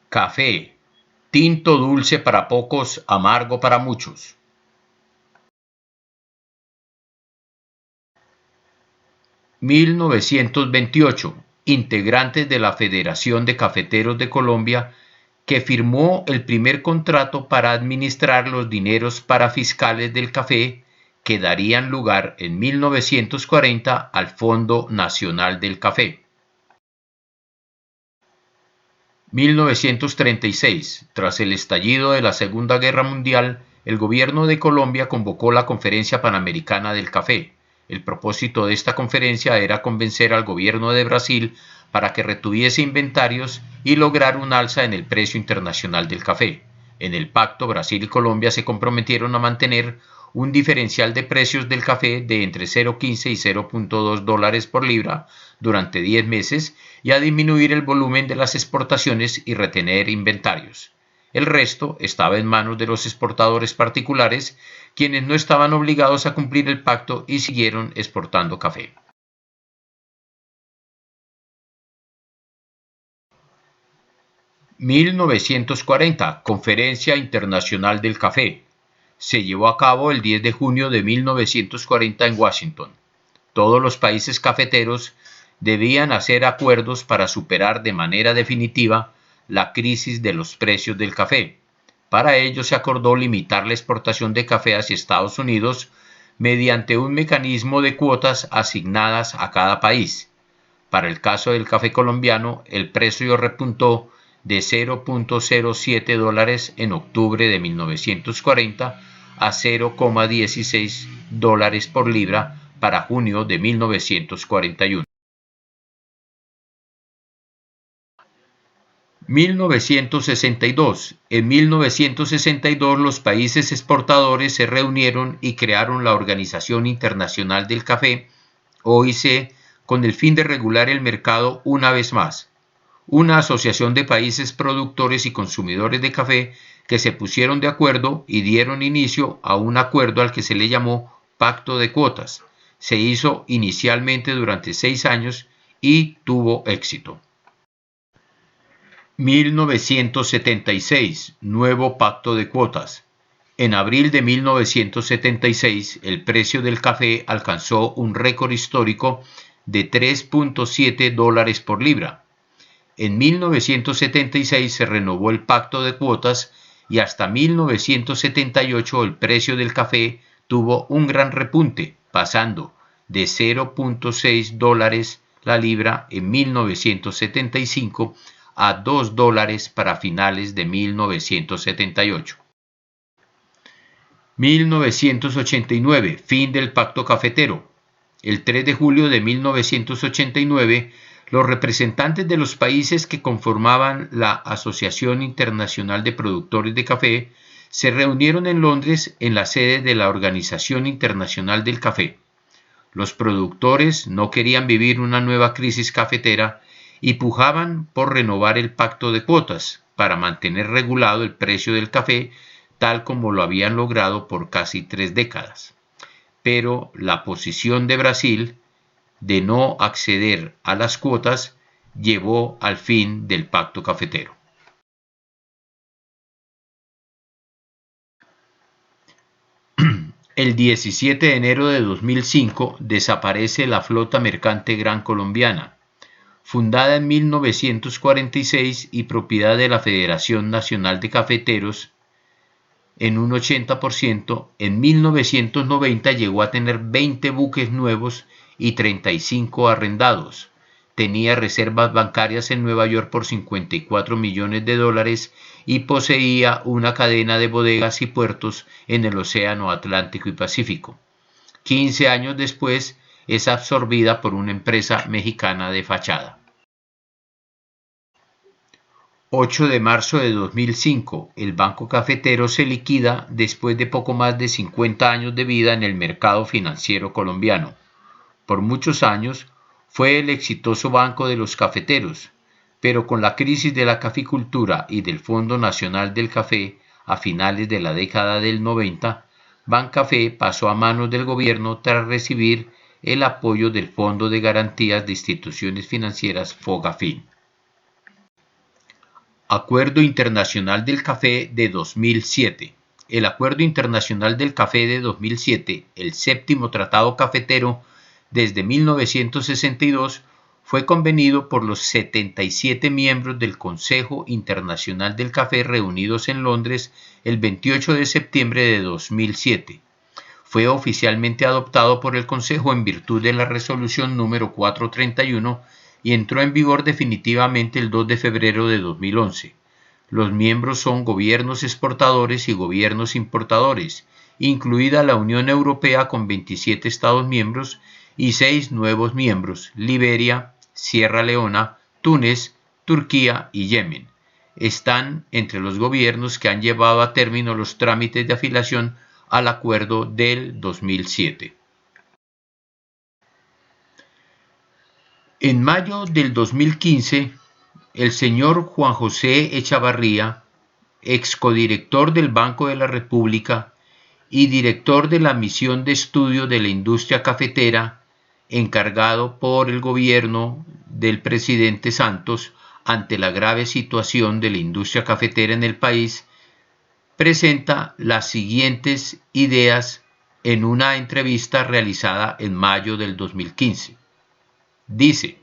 Café, tinto dulce para pocos, amargo para muchos. (1928) Integrantes de la Federación de Cafeteros de Colombia, que firmó el primer contrato para administrar los dineros parafiscales del café, que darían lugar en 1940 al Fondo Nacional del Café. 1936. Tras el estallido de la Segunda Guerra Mundial, el gobierno de Colombia convocó la Conferencia Panamericana del Café. El propósito de esta conferencia era convencer al gobierno de Brasil para que retuviese inventarios y lograr un alza en el precio internacional del café. En el pacto, Brasil y Colombia se comprometieron a mantener un diferencial de precios del café de entre 0,15 y 0,2 dólares por libra durante 10 meses y a disminuir el volumen de las exportaciones y retener inventarios. El resto estaba en manos de los exportadores particulares, quienes no estaban obligados a cumplir el pacto y siguieron exportando café. (1940) Conferencia Internacional del Café. Se llevó a cabo el 10 de junio de 1940 en Washington. Todos los países cafeteros debían hacer acuerdos para superar de manera definitiva la crisis de los precios del café. Para ello se acordó limitar la exportación de café hacia Estados Unidos mediante un mecanismo de cuotas asignadas a cada país. Para el caso del café colombiano, el precio repuntó de 0,07 dólares en octubre de 1940 a 0,16 dólares por libra para junio de 1941. 1962. En 1962 los países exportadores se reunieron y crearon la Organización Internacional del Café, OIC, con el fin de regular el mercado una vez más. Una asociación de países productores y consumidores de café que se pusieron de acuerdo y dieron inicio a un acuerdo al que se le llamó Pacto de Cuotas. Se hizo inicialmente durante 6 años y tuvo éxito. 1976. Nuevo Pacto de Cuotas. En abril de 1976, el precio del café alcanzó un récord histórico de 3,7 dólares por libra. En 1976 se renovó el Pacto de Cuotas y hasta 1978 el precio del café tuvo un gran repunte, pasando de 0,6 dólares la libra en 1975 a 2 dólares para finales de 1978. 1989. Fin del Pacto Cafetero. El 3 de julio de 1989, los representantes de los países que conformaban la Asociación Internacional de Productores de Café se reunieron en Londres en la sede de la Organización Internacional del Café. Los productores no querían vivir una nueva crisis cafetera y pujaban por renovar el Pacto de Cuotas para mantener regulado el precio del café tal como lo habían logrado por casi 3 décadas. Pero la posición de Brasil de no acceder a las cuotas llevó al fin del Pacto Cafetero. El 17 de enero de 2005 desaparece la flota mercante Gran Colombiana, fundada en 1946 y propiedad de la Federación Nacional de Cafeteros en un 80%. En 1990 llegó a tener 20 buques nuevos y 35 arrendados. Tenía reservas bancarias en Nueva York por 54 millones de dólares y poseía una cadena de bodegas y puertos en el Océano Atlántico y Pacífico. 15 años después es absorbida por una empresa mexicana de fachada. 8 de marzo de 2005. El Banco Cafetero se liquida después de poco más de 50 años de vida en el mercado financiero colombiano. Por muchos años fue el exitoso Banco de los Cafeteros, pero con la crisis de la caficultura y del Fondo Nacional del Café a finales de la década del 90, Bancafé pasó a manos del gobierno tras recibir el apoyo del Fondo de Garantías de Instituciones Financieras Fogafín. Acuerdo Internacional del Café de 2007. El Acuerdo Internacional del Café de 2007, el séptimo tratado cafetero desde 1962, fue convenido por los 77 miembros del Consejo Internacional del Café reunidos en Londres el 28 de septiembre de 2007. Fue oficialmente adoptado por el Consejo en virtud de la resolución número 431 y entró en vigor definitivamente el 2 de febrero de 2011. Los miembros son gobiernos exportadores y gobiernos importadores, incluida la Unión Europea con 27 Estados miembros y 6 nuevos miembros: Liberia, Sierra Leona, Túnez, Turquía y Yemen. Están entre los gobiernos que han llevado a término los trámites de afiliación al acuerdo del 2007. En mayo del 2015, el señor Juan José Echavarría, excodirector del Banco de la República y director de la Misión de Estudio de la Industria Cafetera, encargado por el gobierno del presidente Santos ante la grave situación de la industria cafetera en el país, presenta las siguientes ideas en una entrevista realizada en mayo del 2015. Dice: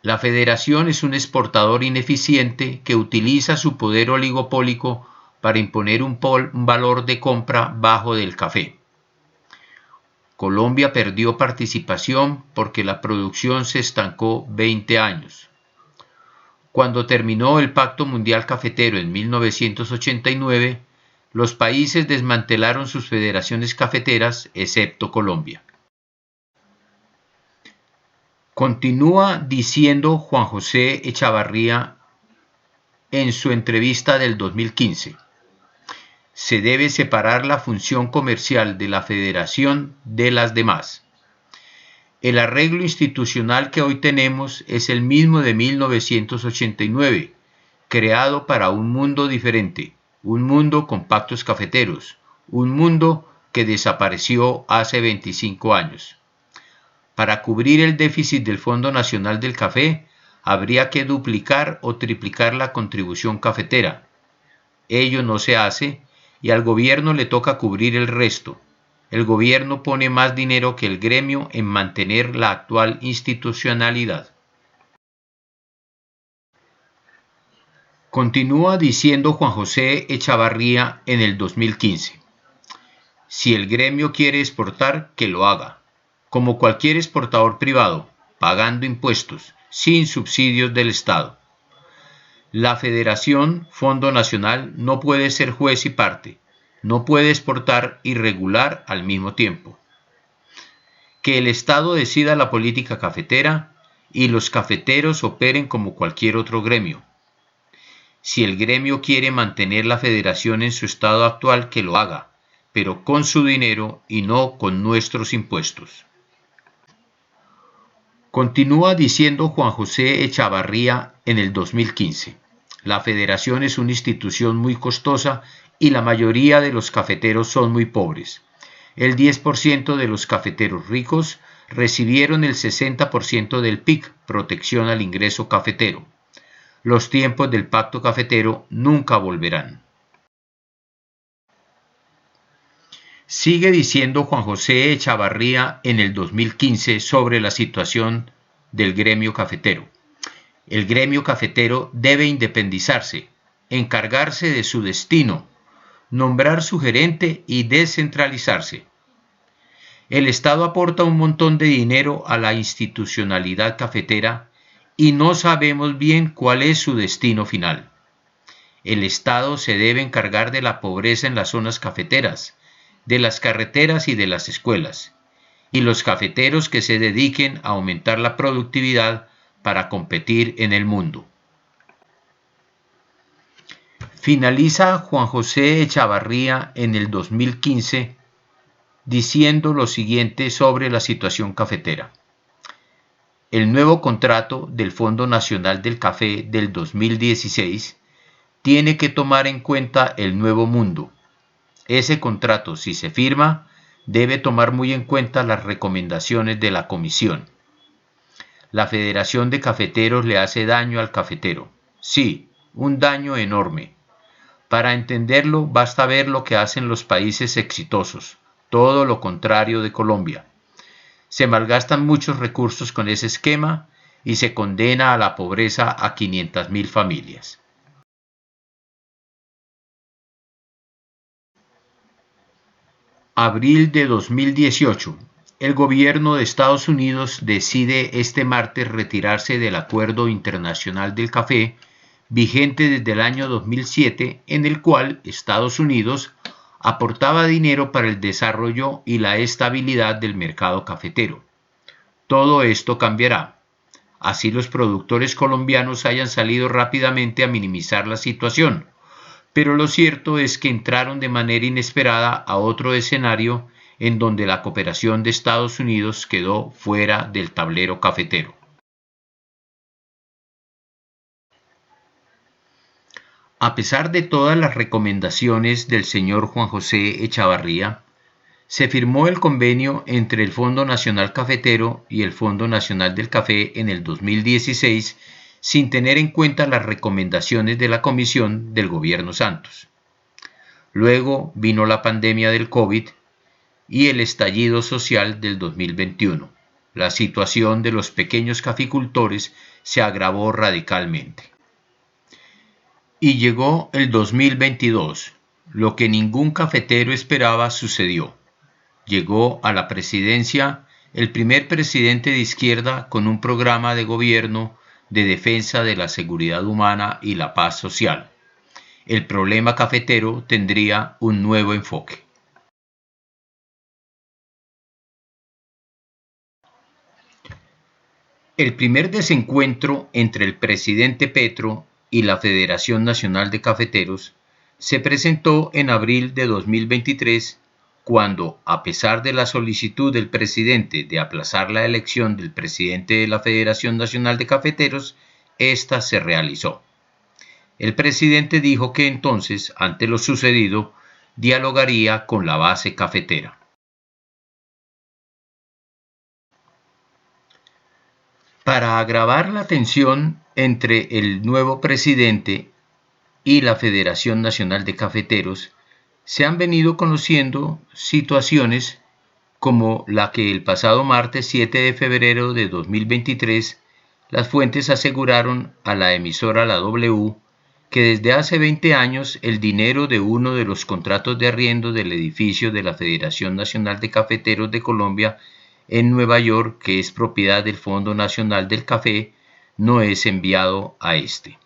la Federación es un exportador ineficiente que utiliza su poder oligopólico para imponer un valor de compra bajo del café. Colombia perdió participación porque la producción se estancó 20 años. Cuando terminó el Pacto Mundial Cafetero en 1989, los países desmantelaron sus federaciones cafeteras, excepto Colombia. Continúa diciendo Juan José Echavarría en su entrevista del 2015. Se debe separar la función comercial de la federación de las demás. El arreglo institucional que hoy tenemos es el mismo de 1989, creado para un mundo diferente, un mundo con pactos cafeteros, un mundo que desapareció hace 25 años. Para cubrir el déficit del Fondo Nacional del Café, habría que duplicar o triplicar la contribución cafetera. Ello no se hace y al gobierno le toca cubrir el resto. El gobierno pone más dinero que el gremio en mantener la actual institucionalidad. Continúa diciendo Juan José Echavarría en el 2015. Si el gremio quiere exportar, que lo haga, como cualquier exportador privado, pagando impuestos, sin subsidios del Estado. La Federación, Fondo Nacional, no puede ser juez y parte, no puede exportar y regular al mismo tiempo. Que el Estado decida la política cafetera y los cafeteros operen como cualquier otro gremio. Si el gremio quiere mantener la federación en su estado actual, que lo haga, pero con su dinero y no con nuestros impuestos. Continúa diciendo Juan José Echavarría en el 2015. La federación es una institución muy costosa y la mayoría de los cafeteros son muy pobres. El 10% de los cafeteros ricos recibieron el 60% del PIC, protección al ingreso cafetero. Los tiempos del pacto cafetero nunca volverán. Sigue diciendo Juan José Echavarría en el 2015 sobre la situación del gremio cafetero. El gremio cafetero debe independizarse, encargarse de su destino, nombrar su gerente y descentralizarse. El Estado aporta un montón de dinero a la institucionalidad cafetera y no sabemos bien cuál es su destino final. El Estado se debe encargar de la pobreza en las zonas cafeteras, de las carreteras y de las escuelas, y los cafeteros que se dediquen a aumentar la productividad para competir en el mundo. Finaliza Juan José Echavarría en el 2015 diciendo lo siguiente sobre la situación cafetera. El nuevo contrato del Fondo Nacional del Café del 2016 tiene que tomar en cuenta el nuevo mundo. Ese contrato, si se firma, debe tomar muy en cuenta las recomendaciones de la Comisión. La Federación de Cafeteros le hace daño al cafetero. Sí, un daño enorme. Para entenderlo, basta ver lo que hacen los países exitosos, todo lo contrario de Colombia. Se malgastan muchos recursos con ese esquema y se condena a la pobreza a 500.000 familias. Abril de 2018. El gobierno de Estados Unidos decide este martes retirarse del Acuerdo Internacional del Café, vigente desde el año 2007, en el cual Estados Unidos aportaba dinero para el desarrollo y la estabilidad del mercado cafetero. Todo esto cambiará. Así los productores colombianos hayan salido rápidamente a minimizar la situación, pero lo cierto es que entraron de manera inesperada a otro escenario en donde la cooperación de Estados Unidos quedó fuera del tablero cafetero. A pesar de todas las recomendaciones del señor Juan José Echavarría, se firmó el convenio entre el Fondo Nacional Cafetero y el Fondo Nacional del Café en el 2016 sin tener en cuenta las recomendaciones de la Comisión del Gobierno Santos. Luego vino la pandemia del COVID y el estallido social del 2021. La situación de los pequeños caficultores se agravó radicalmente. Y llegó el 2022. Lo que ningún cafetero esperaba sucedió. Llegó a la presidencia el primer presidente de izquierda con un programa de gobierno de defensa de la seguridad humana y la paz social. El problema cafetero tendría un nuevo enfoque. El primer desencuentro entre el presidente Petro y la Federación Nacional de Cafeteros se presentó en abril de 2023, cuando, a pesar de la solicitud del presidente de aplazar la elección del presidente de la Federación Nacional de Cafeteros, esta se realizó. El presidente dijo que entonces, ante lo sucedido, dialogaría con la base cafetera. Para agravar la tensión entre el nuevo presidente y la Federación Nacional de Cafeteros, se han venido conociendo situaciones como la que el pasado martes 7 de febrero de 2023 las fuentes aseguraron a la emisora La W que desde hace 20 años el dinero de uno de los contratos de arriendo del edificio de la Federación Nacional de Cafeteros de Colombia en Nueva York, que es propiedad del Fondo Nacional del Café, no es enviado a este.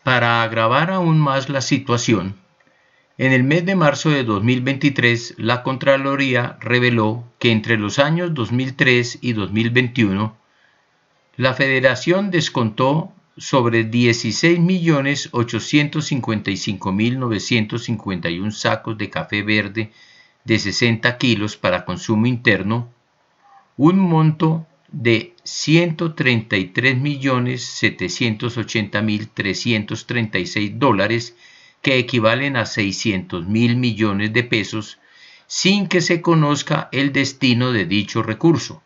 Para agravar aún más la situación, en el mes de marzo de 2023, la Contraloría reveló que entre los años 2003 y 2021, la Federación descontó sobre 16.855.951 sacos de café verde de 60 kilos para consumo interno, un monto de $133.780.336, que equivalen a 600.000 millones de pesos, sin que se conozca el destino de dicho recurso.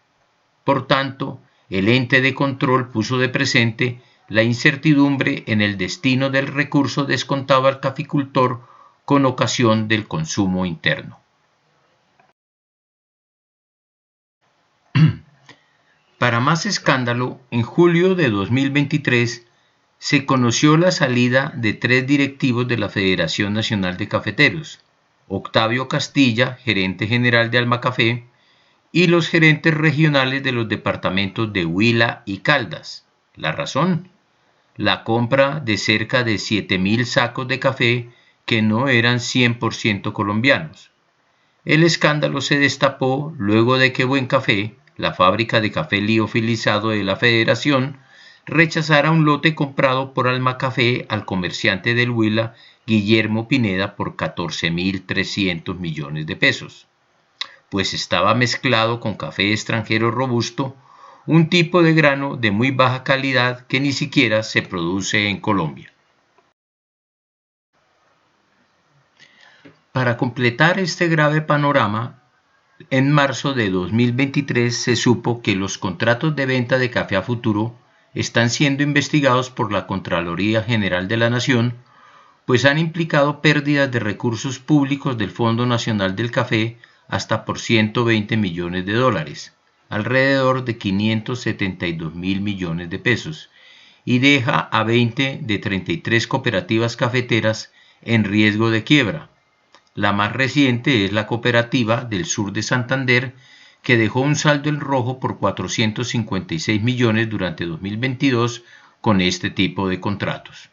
Por tanto, el ente de control puso de presente la incertidumbre en el destino del recurso descontado al caficultor con ocasión del consumo interno. Para más escándalo, en julio de 2023 se conoció la salida de 3 directivos de la Federación Nacional de Cafeteros: Octavio Castilla, gerente general de Almacafé, y los gerentes regionales de los departamentos de Huila y Caldas. ¿La razón? La compra de cerca de 7.000 sacos de café que no eran 100% colombianos. El escándalo se destapó luego de que Buen Café, la fábrica de café liofilizado de la Federación, rechazara un lote comprado por Almacafé al comerciante del Huila, Guillermo Pineda, por 14.300 millones de pesos, pues estaba mezclado con café extranjero robusto, un tipo de grano de muy baja calidad que ni siquiera se produce en Colombia. Para completar este grave panorama, en marzo de 2023 se supo que los contratos de venta de café a futuro están siendo investigados por la Contraloría General de la Nación, pues han implicado pérdidas de recursos públicos del Fondo Nacional del Café hasta por 120 millones de dólares, alrededor de 572 mil millones de pesos, y deja a 20 de 33 cooperativas cafeteras en riesgo de quiebra. La más reciente es la cooperativa del sur de Santander, que dejó un saldo en rojo por 456 millones durante 2022 con este tipo de contratos.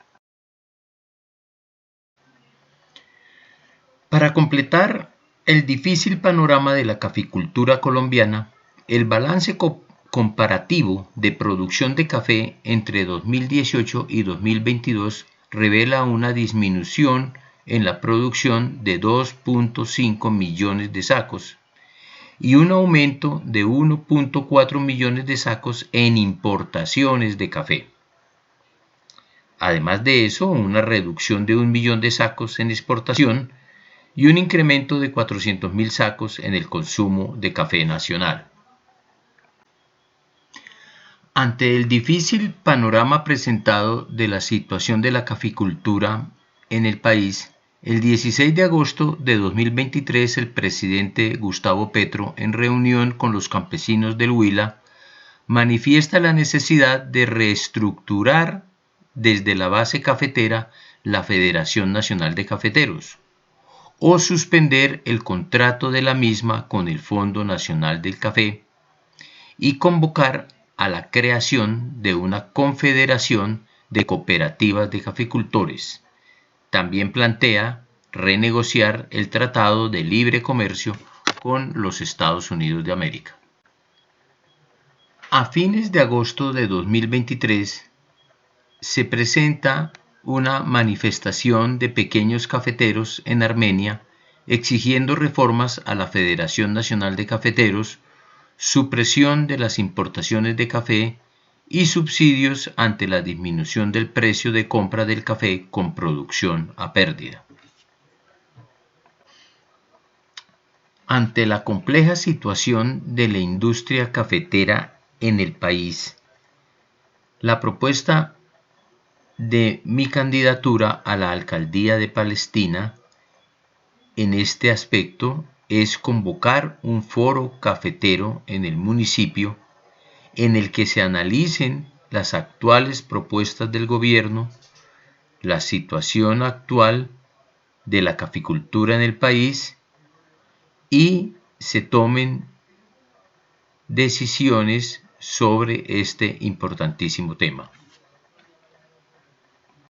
Para completar el difícil panorama de la caficultura colombiana, el balance comparativo de producción de café entre 2018 y 2022 revela una disminución en la producción de 2.5 millones de sacos y un aumento de 1.4 millones de sacos en importaciones de café. Además de eso, una reducción de 1 millón de sacos en exportación y un incremento de 400.000 sacos en el consumo de café nacional. Ante el difícil panorama presentado de la situación de la caficultura en el país, el 16 de agosto de 2023 el presidente Gustavo Petro, en reunión con los campesinos del Huila, manifiesta la necesidad de reestructurar desde la base cafetera la Federación Nacional de Cafeteros, o suspender el contrato de la misma con el Fondo Nacional del Café y convocar a la creación de una confederación de cooperativas de caficultores. También plantea renegociar el Tratado de Libre Comercio con los Estados Unidos de América. A fines de agosto de 2023 se presenta una manifestación de pequeños cafeteros en Armenia exigiendo reformas a la Federación Nacional de Cafeteros, supresión de las importaciones de café y subsidios ante la disminución del precio de compra del café con producción a pérdida. Ante la compleja situación de la industria cafetera en el país, la propuesta de mi candidatura a la alcaldía de Palestina en este aspecto es convocar un foro cafetero en el municipio en el que se analicen las actuales propuestas del gobierno, la situación actual de la caficultura en el país y se tomen decisiones sobre este importantísimo tema.